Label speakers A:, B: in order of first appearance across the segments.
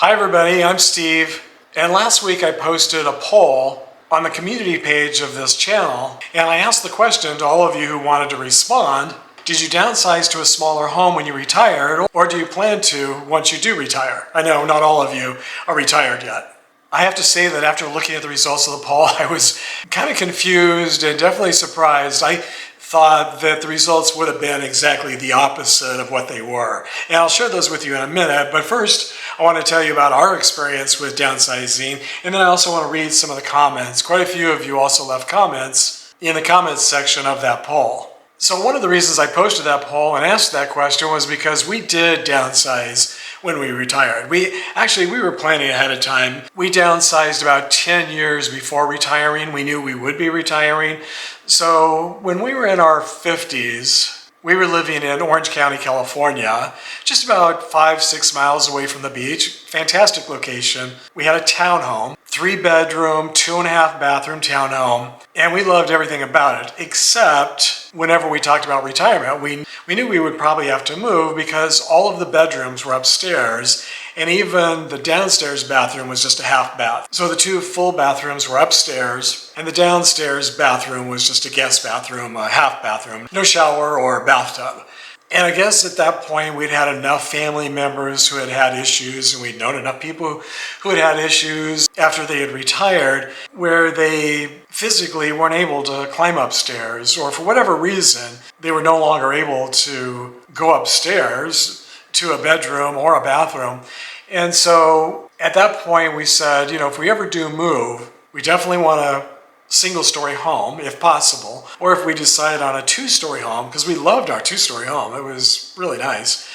A: Hi everybody, I'm Steve, and last week I posted a poll on the community page of this channel, and I asked the question to all of you who wanted to respond: did you downsize to a smaller home when you retired, or do you plan to once you do retire? I know not all of you are retired yet. I have to say that after looking at the results of the poll, I was kind of confused and definitely surprised. I thought that the results would have been exactly the opposite of what they were. And I'll share those with you in a minute, but first I want to tell you about our experience with downsizing, and then I also want to read some of the comments. Quite a few of you also left comments in the comments section of that poll. So one of the reasons I posted that poll and asked that question was because we did downsize when we retired. We were planning ahead of time. We downsized about 10 years before retiring. We knew we would be retiring. So when we were in our 50s, we were living in Orange County, California, just about 5-6 miles away from the beach. Fantastic location. We had a townhome, 3-bedroom, 2.5-bathroom townhome, and we loved everything about it, except whenever we talked about retirement, we knew we would probably have to move because all of the bedrooms were upstairs, and even the downstairs bathroom was just a half bath. So the 2 full bathrooms were upstairs, and the downstairs bathroom was just a guest bathroom, a half bathroom, no shower or bathtub. And I guess at that point we'd had enough family members who had had issues, and we'd known enough people who had had issues after they had retired where they physically weren't able to climb upstairs, or for whatever reason they were no longer able to go upstairs to a bedroom or a bathroom. And so at that point we said, if we ever do move, we definitely want a single-story home if possible, or if we decide on a 2-story home, because we loved our 2-story home. It was really nice.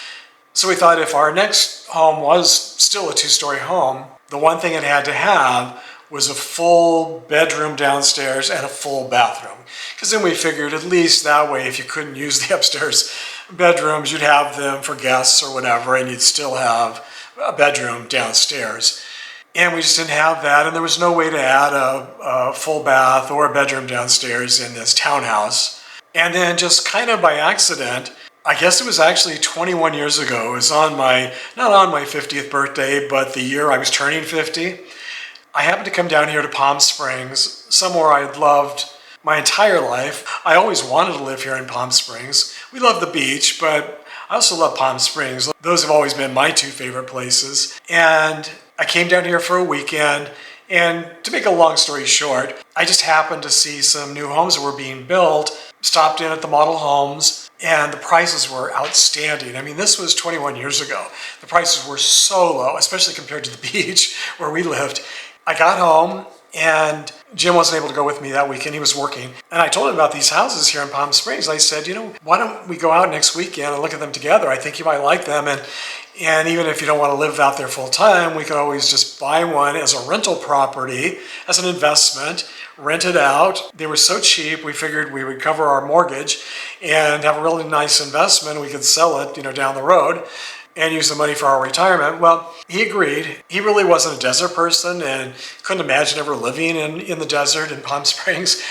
A: So we thought if our next home was still a 2-story home, the one thing it had to have was a full bedroom downstairs and a full bathroom. Because then we figured at least that way, if you couldn't use the upstairs bedrooms, you'd have them for guests or whatever, and you'd still have a bedroom downstairs. And we just didn't have that, and there was no way to add a full bath or a bedroom downstairs in this townhouse. And then just kind of by accident, I guess it was actually 21 years ago, it was not on my 50th birthday, but the year I was turning 50, I happened to come down here to Palm Springs, somewhere I'd loved my entire life. I always wanted to live here in Palm Springs. We love the beach, but I also love Palm Springs. Those have always been my 2 favorite places. And I came down here for a weekend, and to make a long story short, I just happened to see some new homes that were being built, stopped in at the model homes, and the prices were outstanding. I mean, this was 21 years ago. The prices were so low, especially compared to the beach where we lived. I got home, and Jim wasn't able to go with me that weekend. He was working. And I told him about these houses here in Palm Springs. I said, why don't we go out next weekend and look at them together? I think you might like them. And even if you don't want to live out there full time, we could always just buy one as a rental property, as an investment, rent it out. They were so cheap, we figured we would cover our mortgage and have a really nice investment. We could sell it, down the road and use the money for our retirement. Well, he agreed. He really wasn't a desert person and couldn't imagine ever living in the desert in Palm Springs.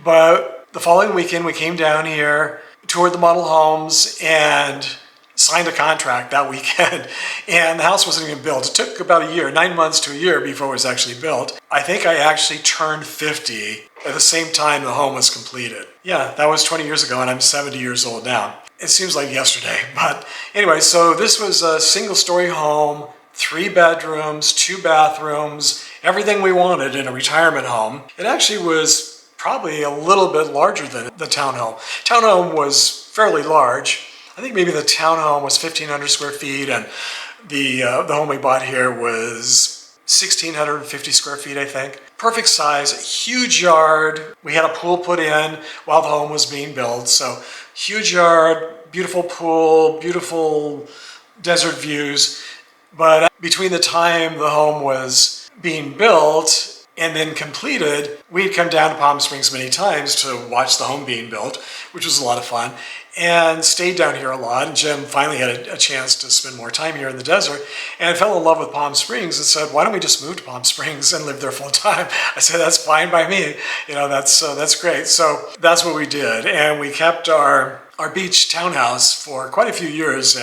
A: But the following weekend, we came down here, toured the model homes, and signed a contract that weekend. And the house wasn't even built. It took about a year, 9 months to a year before it was actually built. I think I actually turned 50 at the same time the home was completed. Yeah, that was 20 years ago, and I'm 70 years old now. It seems like yesterday, but anyway, so this was a single-story home, 3 bedrooms, 2 bathrooms, everything we wanted in a retirement home. It actually was probably a little bit larger than the townhome. Townhome was fairly large. I think maybe the townhome was 1,500 square feet, and the home we bought here was 1,650 square feet, I think. Perfect size, huge yard. We had a pool put in while the home was being built, so huge yard, beautiful pool, beautiful desert views. But between the time the home was being built and then completed, we'd come down to Palm Springs many times to watch the home being built, which was a lot of fun, and stayed down here a lot. And Jim finally had a chance to spend more time here in the desert and fell in love with Palm Springs and said, why don't we just move to Palm Springs and live there full time? I said, that's fine by me. That's great. So that's what we did. And we kept our our beach townhouse for quite a few years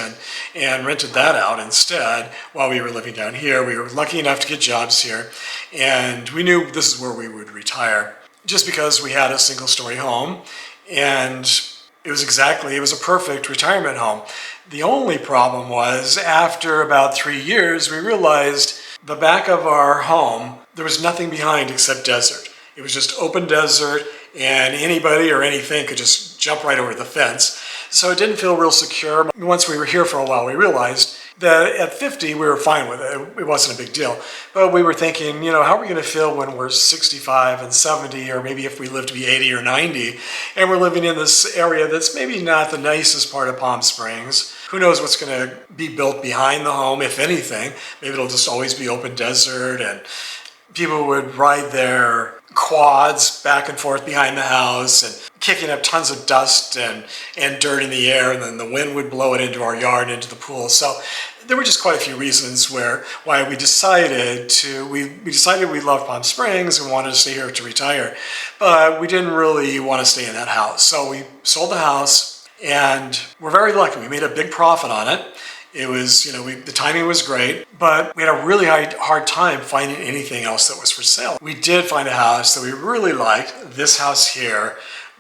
A: and rented that out instead while we were living down here. We were lucky enough to get jobs here, and we knew this is where we would retire just because we had a single-story home, and it was a perfect retirement home. The only problem was after about 3 years, we realized the back of our home, there was nothing behind except desert. It was just open desert, and anybody or anything could just jump right over the fence. So it didn't feel real secure. Once we were here for a while, we realized that at 50, we were fine with it. It wasn't a big deal. But we were thinking, how are we going to feel when we're 65 and 70, or maybe if we live to be 80 or 90, and we're living in this area that's maybe not the nicest part of Palm Springs. Who knows what's going to be built behind the home, if anything. Maybe it'll just always be open desert, and people would ride their quads back and forth behind the house and kicking up tons of dust and dirt in the air, and then the wind would blow it into our yard, into the pool. So there were just quite a few reasons why we decided we loved Palm Springs and wanted to stay here to retire, but we didn't really want to stay in that house. So we sold the house, and we're very lucky. We made a big profit on it. It was, the timing was great, but we had a really hard time finding anything else that was for sale. We did find a house that we really liked, this house here,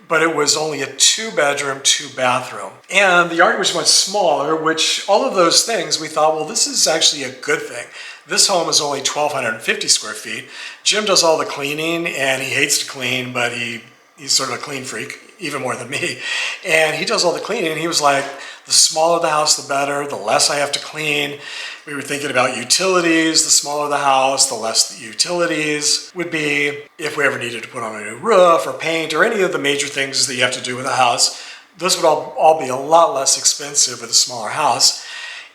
A: but it was only a 2-bedroom, 2-bathroom. And the yard was much smaller, which all of those things we thought, well, this is actually a good thing. This home is only 1,250 square feet. Jim does all the cleaning, and he hates to clean, but he's sort of a clean freak, even more than me. And he does all the cleaning, and he was like, the smaller the house, the better, the less I have to clean. We were thinking about utilities. The smaller the house, the less the utilities would be. If we ever needed to put on a new roof or paint or any of the major things that you have to do with a house, those would all be a lot less expensive with a smaller house.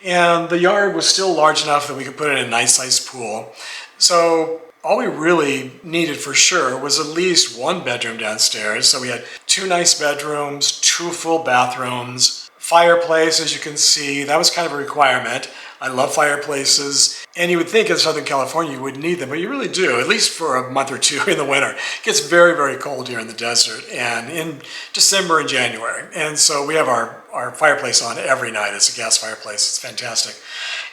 A: And the yard was still large enough that we could put in a nice sized pool. So all we really needed for sure was at least 1 bedroom downstairs. So we had 2 nice bedrooms, 2 full bathrooms, fireplace, as you can see. That was kind of a requirement. I love fireplaces, and you would think in Southern California you wouldn't need them, but you really do, at least for a month or two in the winter. It gets very, very cold here in the desert, and in December and January. And so we have our fireplace on every night. It's a gas fireplace. It's fantastic.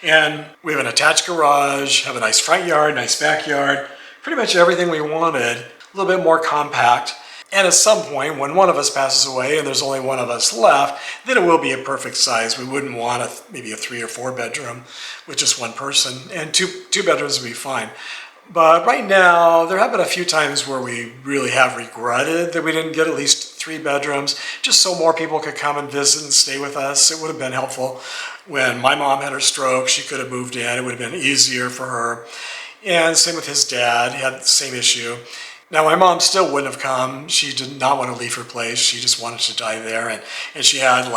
A: And we have an attached garage, have a nice front yard, nice backyard, pretty much everything we wanted, a little bit more compact. And at some point, when one of us passes away and there's only one of us left, then it will be a perfect size. We wouldn't want maybe a 3 or 4 bedroom with just one person, and two bedrooms would be fine. But right now, there have been a few times where we really have regretted that we didn't get at least 3 bedrooms, just so more people could come and visit and stay with us. It would have been helpful. When my mom had her stroke, she could have moved in. It would have been easier for her. And same with his dad. He had the same issue. Now, my mom still wouldn't have come. She did not want to leave her place. She just wanted to die there. And she had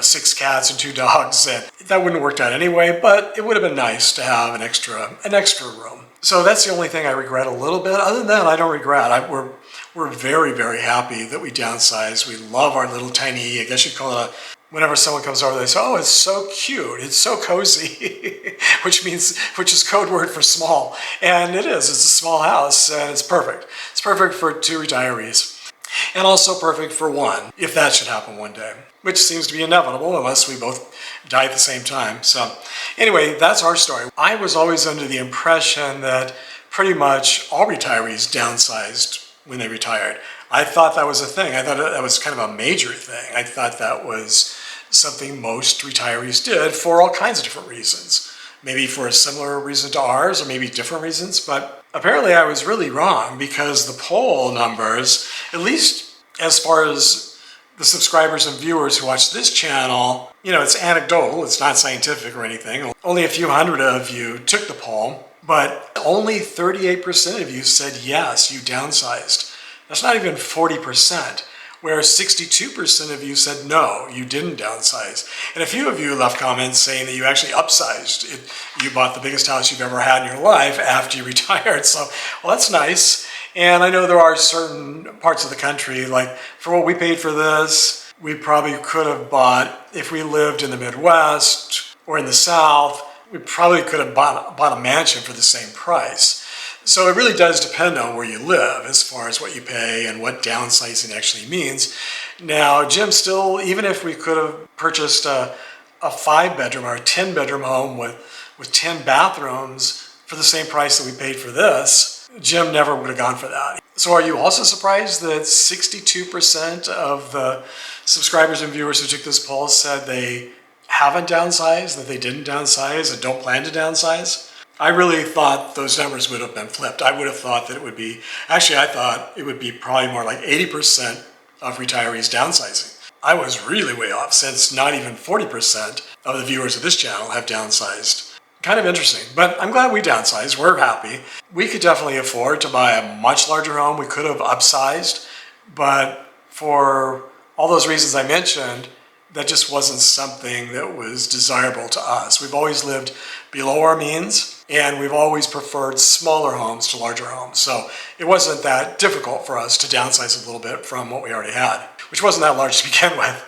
A: 6 cats and 2 dogs. And that wouldn't have worked out anyway, but it would have been nice to have an extra room. So that's the only thing I regret a little bit. Other than that, I don't regret. We're very, very happy that we downsized. We love our little tiny, I guess you'd call it whenever someone comes over, they say, oh, it's so cute, it's so cozy, which is code word for small. And it is, it's a small house, and it's perfect. It's perfect for 2 retirees, and also perfect for 1, if that should happen one day, which seems to be inevitable unless we both die at the same time. So anyway, that's our story. I was always under the impression that pretty much all retirees downsized when they retired. I thought that was a thing. I thought that was kind of a major thing. I thought that was something most retirees did for all kinds of different reasons. Maybe for a similar reason to ours, or maybe different reasons, but apparently I was really wrong, because the poll numbers, at least as far as the subscribers and viewers who watch this channel, it's anecdotal, it's not scientific or anything. Only a few hundred of you took the poll, but only 38% of you said yes, you downsized. That's not even 40%, whereas 62% of you said no, you didn't downsize. And a few of you left comments saying that you actually upsized. You bought the biggest house you've ever had in your life after you retired. So, well, that's nice. And I know there are certain parts of the country, like for what we paid for this, we probably could have bought, if we lived in the Midwest or in the South, we probably could have bought a mansion for the same price. So it really does depend on where you live as far as what you pay and what downsizing actually means. Now, Jim, still, even if we could have purchased a 5-bedroom or a 10-bedroom home with 10 bathrooms for the same price that we paid for this, Jim never would have gone for that. So are you also surprised that 62% of the subscribers and viewers who took this poll said they haven't downsized, that they didn't downsize, and don't plan to downsize? I really thought those numbers would have been flipped. I would have thought that it would be, actually I thought it would be probably more like 80% of retirees downsizing. I was really way off, since not even 40% of the viewers of this channel have downsized. Kind of interesting, but I'm glad we downsized. We're happy. We could definitely afford to buy a much larger home. We could have upsized, but for all those reasons I mentioned, that just wasn't something that was desirable to us. We've always lived below our means, and we've always preferred smaller homes to larger homes. So it wasn't that difficult for us to downsize a little bit from what we already had, which wasn't that large to begin with.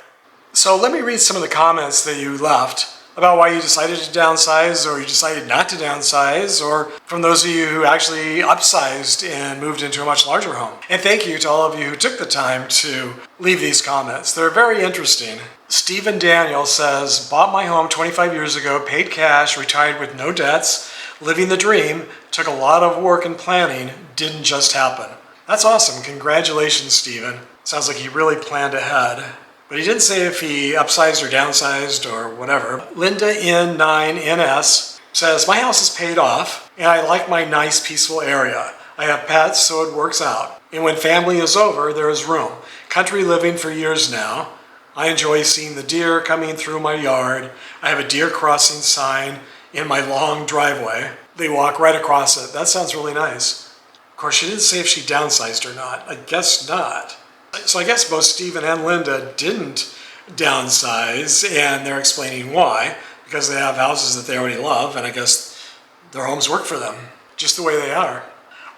A: So let me read some of the comments that you left about why you decided to downsize, or you decided not to downsize, or from those of you who actually upsized and moved into a much larger home. And thank you to all of you who took the time to leave these comments. They're very interesting. Stephen Daniel says, bought my home 25 years ago, paid cash, retired with no debts, living the dream, took a lot of work and planning, didn't just happen. That's awesome. Congratulations, Stephen. Sounds like he really planned ahead. But he didn't say if he upsized or downsized or whatever. Linda N9NS says, my house is paid off and I like my nice peaceful area. I have pets, so it works out. And when family is over, there is room. Country living for years now. I enjoy seeing the deer coming through my yard. I have a deer crossing sign in my long driveway. They walk right across it. That sounds really nice. Of course, she didn't say if she downsized or not. I guess not. So I guess both Stephen and Linda didn't downsize, and they're explaining why, because they have houses that they already love, and I guess their homes work for them, just the way they are.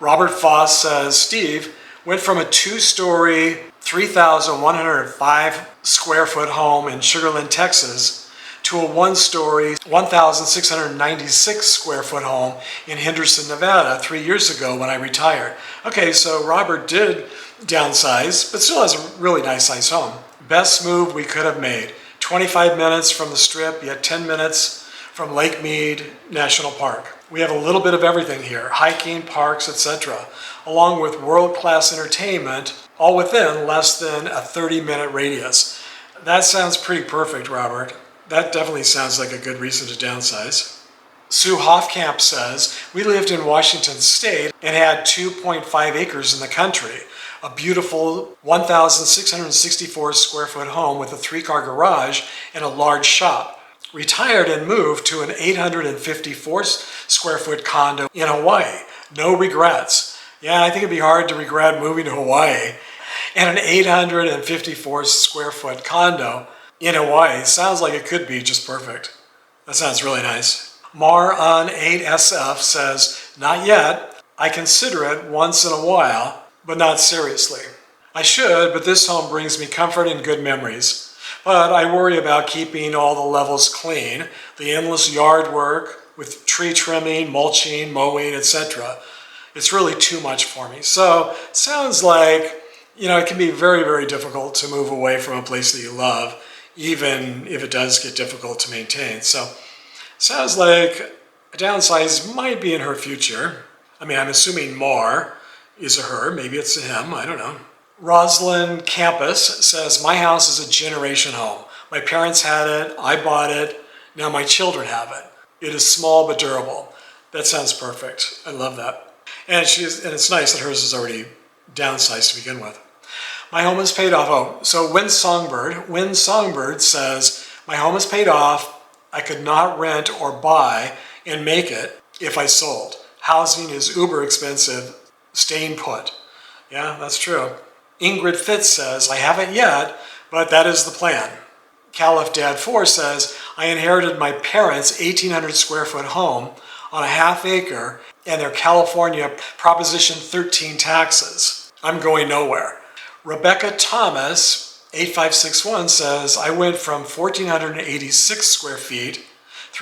A: Robert Foss says, Steve went from a 2-story, 3,105 square foot home in Sugar Land, Texas, to a 1-story, 1,696 square foot home in Henderson, Nevada 3 years ago when I retired. Okay, so Robert did downsize, but still has a really nice size home. Best move we could have made. 25 minutes from the Strip, yet 10 minutes from Lake Mead National Park. We have a little bit of everything here, hiking, parks, etc., along with world-class entertainment, all within less than a 30-minute radius. That sounds pretty perfect, Robert. That definitely sounds like a good reason to downsize. Sue Hofkamp says, we lived in Washington State and had 2.5 acres in the country. A beautiful 1,664 square foot home with a 3-car garage and a large shop. Retired and moved to an 854 square foot condo in Hawaii. No regrets. Yeah, I think it'd be hard to regret moving to Hawaii. And an 854 square foot condo in Hawaii sounds like it could be just perfect. That sounds really nice. Mar on 8SF says, not yet. I consider it once in a while, but not seriously. I should, but this home brings me comfort and good memories. But I worry about keeping all the levels clean, the endless yard work with tree trimming, mulching, mowing, etc. It's really too much for me. So sounds like, it can be very, very difficult to move away from a place that you love, even if it does get difficult to maintain. So sounds like a downsize might be in her future. I'm assuming Mar is a her, maybe it's a him, I don't know. Rosalind Campus says, my house is a generation home. My parents had it, I bought it, now my children have it. It is small but durable. That sounds perfect. I love that. And it's nice that hers is already downsized to begin with. My home is paid off. Oh, so Win Songbird says, my home is paid off. I could not rent or buy and make it if I sold. Housing is uber expensive. Staying put. Yeah, that's true. Ingrid Fitz says, I haven't yet, but that is the plan. Caliph Dad 4 says, I inherited my parents' 1,800 square foot home on a half acre and their California Proposition 13 taxes. I'm going nowhere. Rebecca Thomas, 8561 says, I went from 1,486 square feet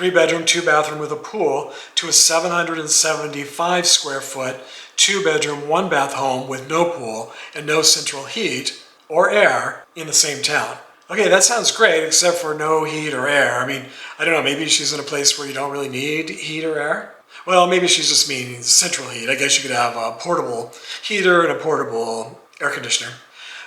A: 3-bedroom, 2-bathroom with a pool, to a 775 square foot, 2-bedroom, 1-bath home with no pool and no central heat or air in the same town. Okay, that sounds great, except for no heat or air. I mean, I don't know, maybe she's in a place where you don't really need heat or air? Well, maybe she's just meaning central heat. I guess you could have a portable heater and a portable air conditioner.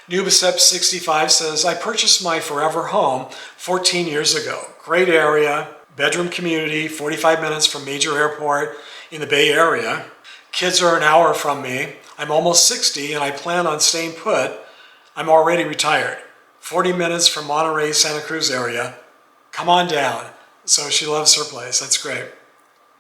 A: Nubicep65 says, I purchased my forever home 14 years ago. Great area, bedroom community, 45 minutes from major airport in the Bay Area. Kids are an hour from me. I'm almost 60 and I plan on staying put. I'm already retired. 40 minutes from Monterey, Santa Cruz area. Come on down. So she loves her place. That's great.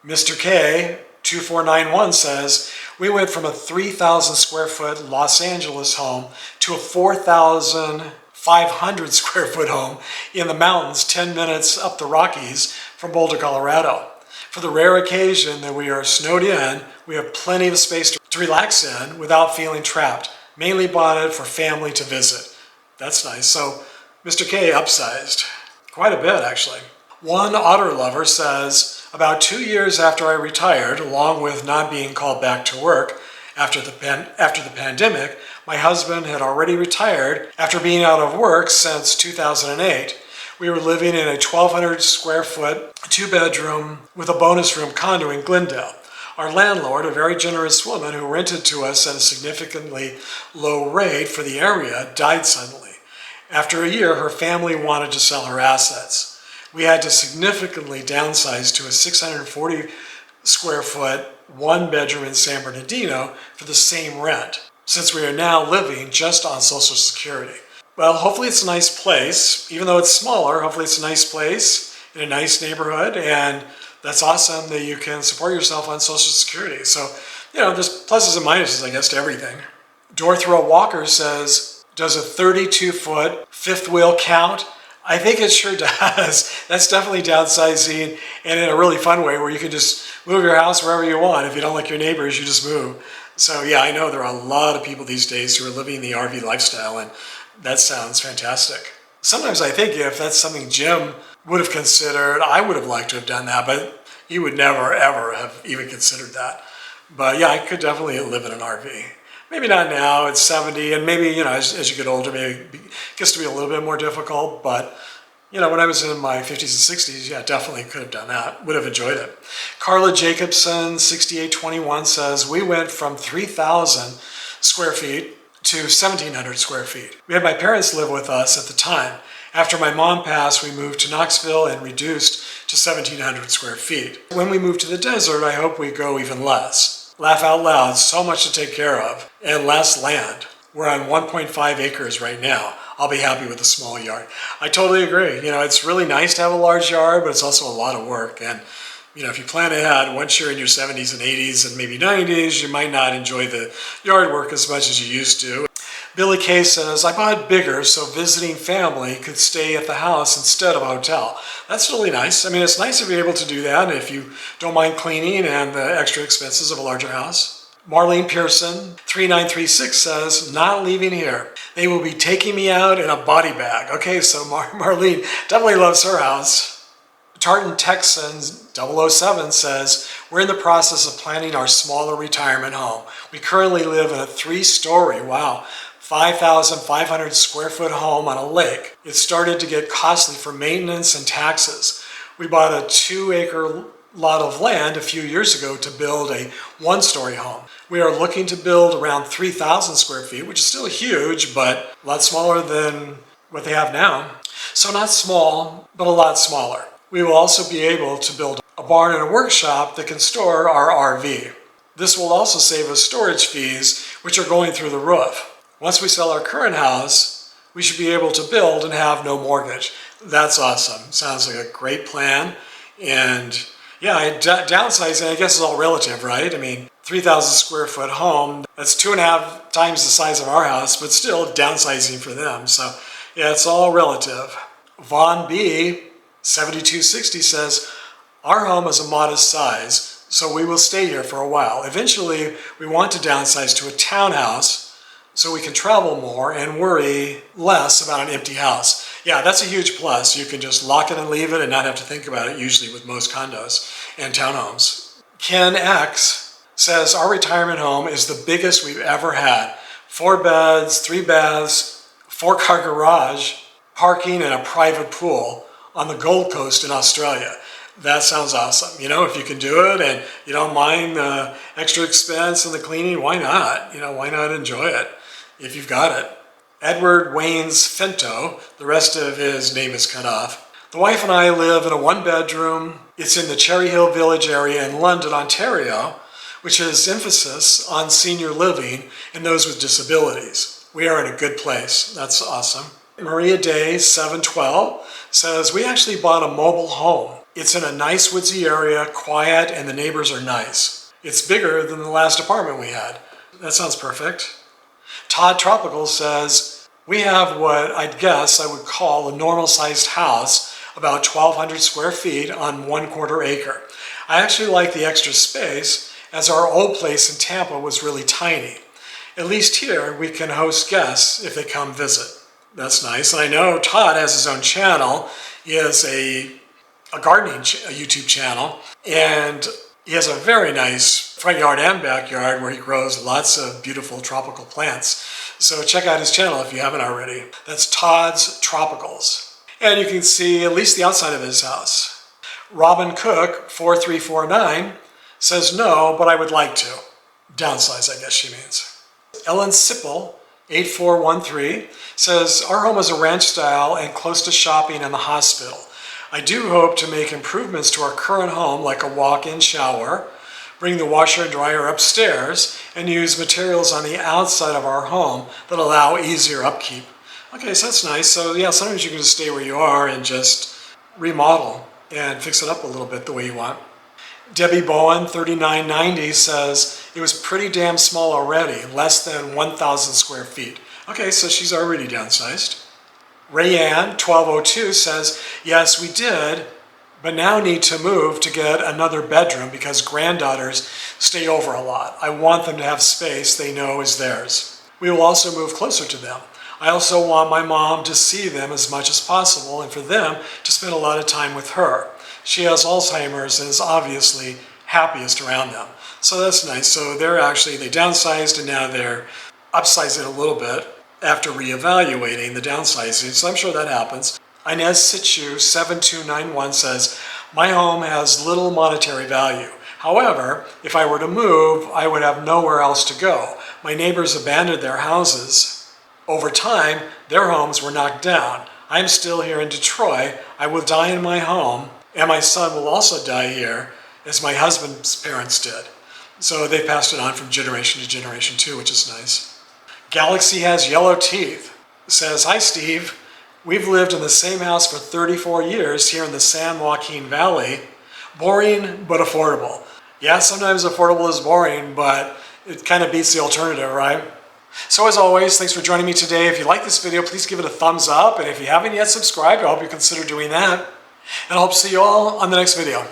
A: Mr. K, 2491 says, we went from a 3,000 square foot Los Angeles home to a 4,500 square foot home in the mountains 10 minutes up the Rockies from Boulder, Colorado. For the rare occasion that we are snowed in, we have plenty of space to relax in without feeling trapped. Mainly bought it for family to visit. That's nice. So Mr. K upsized. Quite a bit, actually. One otter lover says, about 2 years after I retired, along with not being called back to work after the pandemic, my husband had already retired after being out of work since 2008. We were living in a 1,200 square foot, 2-bedroom with a bonus room condo in Glendale. Our landlord, a very generous woman who rented to us at a significantly low rate for the area, died suddenly. After a year, her family wanted to sell her assets. We had to significantly downsize to a 640 square foot, 1-bedroom in San Bernardino for the same rent, since we are now living just on Social Security. Well, hopefully it's a nice place. Even though it's smaller, hopefully it's a nice place in a nice neighborhood, and that's awesome that you can support yourself on Social Security. So, there's pluses and minuses, I guess, to everything. Dorthrow Walker says, does a 32 foot fifth wheel count? I think it sure does. That's definitely downsizing, and in a really fun way where you can just move your house wherever you want. If you don't like your neighbors, you just move. So yeah, I know there are a lot of people these days who are living the RV lifestyle, and that sounds fantastic. Sometimes I think if that's something Jim would have considered, I would have liked to have done that, but he would never, ever have even considered that. But yeah, I could definitely live in an RV. Maybe not now, it's 70, and maybe, as you get older, maybe it gets to be a little bit more difficult, but, when I was in my 50s and 60s, yeah, definitely could have done that, would have enjoyed it. Carla Jacobson, 6821, says, we went from 3,000 square feet to 1,700 square feet. We had my parents live with us at the time. After my mom passed, we moved to Knoxville and reduced to 1,700 square feet. When we move to the desert, I hope we go even less. Laugh out loud, so much to take care of, and less land. We're on 1.5 acres right now. I'll be happy with a small yard. I totally agree. It's really nice to have a large yard, but it's also a lot of work. And, if you plan ahead, once you're in your 70s and 80s and maybe 90s, you might not enjoy the yard work as much as you used to. Billy Kay says, I bought bigger so visiting family could stay at the house instead of a hotel. That's really nice. I mean, it's nice to be able to do that if you don't mind cleaning and the extra expenses of a larger house. Marlene Pearson, 3936 says, not leaving here. They will be taking me out in a body bag. Okay, so Marlene definitely loves her house. Tartan Texans 007 says, we're in the process of planning our smaller retirement home. We currently live in a 3-story, 5,500 square foot home on a lake. It started to get costly for maintenance and taxes. We bought a 2-acre lot of land a few years ago to build a 1-story home. We are looking to build around 3,000 square feet, which is still huge, but a lot smaller than what they have now. So not small, but a lot smaller. We will also be able to build a barn and a workshop that can store our RV. This will also save us storage fees, which are going through the roof. Once we sell our current house, we should be able to build and have no mortgage. That's awesome. Sounds like a great plan. And yeah, downsizing, I guess, is all relative, right? I mean, 3,000 square foot home, that's 2.5 times the size of our house, but still downsizing for them. So yeah, it's all relative. Vaughn B, 7260 says, our home is a modest size, so we will stay here for a while. Eventually, we want to downsize to a townhouse so we can travel more and worry less about an empty house. Yeah, that's a huge plus. You can just lock it and leave it and not have to think about it, usually with most condos and townhomes. Ken X says, our retirement home is the biggest we've ever had. 4 beds, 3 baths, 4-car garage, parking, and a private pool on the Gold Coast in Australia. That sounds awesome. You know, if you can do it and you don't mind the extra expense and the cleaning, why not? You know, why not enjoy it if you've got it? Edward Wayne's Finto, the rest of his name is cut off. The wife and I live in a 1-bedroom. It's in the Cherry Hill Village area in London, Ontario, which has emphasis on senior living and those with disabilities. We are in a good place. That's awesome. Maria Day 712 says, we actually bought a mobile home. It's in a nice woodsy area, quiet, and the neighbors are nice. It's bigger than the last apartment we had. That sounds perfect. Todd Tropical says, we have what I'd guess I would call a normal-sized house, about 1,200 square feet on 1/4 acre. I actually like the extra space, as our old place in Tampa was really tiny. At least here, we can host guests if they come visit. That's nice. And I know Todd has his own channel. He has a gardening a YouTube channel, and he has a very nice front yard and backyard where he grows lots of beautiful tropical plants. So check out his channel if you haven't already. That's Todd's Tropicals. And you can see at least the outside of his house. Robin Cook 4349 says no, but I would like to. Downsize, I guess she means. Ellen Sipple 8413 says, our home is a ranch style and close to shopping and the hospital. I do hope to make improvements to our current home, like a walk-in shower, bring the washer and dryer upstairs, and use materials on the outside of our home that allow easier upkeep. Okay, so that's nice. So yeah, sometimes you can just stay where you are and just remodel and fix it up a little bit the way you want. Debbie Bowen 3990 says, it was pretty damn small already, less than 1,000 square feet. Okay, so she's already downsized. Rayanne 1202 says, yes, we did, but now need to move to get another bedroom because granddaughters stay over a lot. I want them to have space they know is theirs. We will also move closer to them. I also want my mom to see them as much as possible and for them to spend a lot of time with her. She has Alzheimer's and is obviously happiest around them. So that's nice. So they downsized and now they're upsizing a little bit after reevaluating the downsizing. So I'm sure that happens. Inez Situ 7291 says, my home has little monetary value. However, if I were to move, I would have nowhere else to go. My neighbors abandoned their houses. Over time, their homes were knocked down. I'm still here in Detroit. I will die in my home, and my son will also die here, as my husband's parents did. So they passed it on from generation to generation too, which is nice. Galaxy Has Yellow Teeth says, hi Steve, we've lived in the same house for 34 years here in the San Joaquin Valley. Boring, but affordable. Yeah, sometimes affordable is boring, but it kind of beats the alternative, right? So as always, thanks for joining me today. If you like this video, please give it a thumbs up. And if you haven't yet subscribed, I hope you consider doing that. And I hope to see you all on the next video.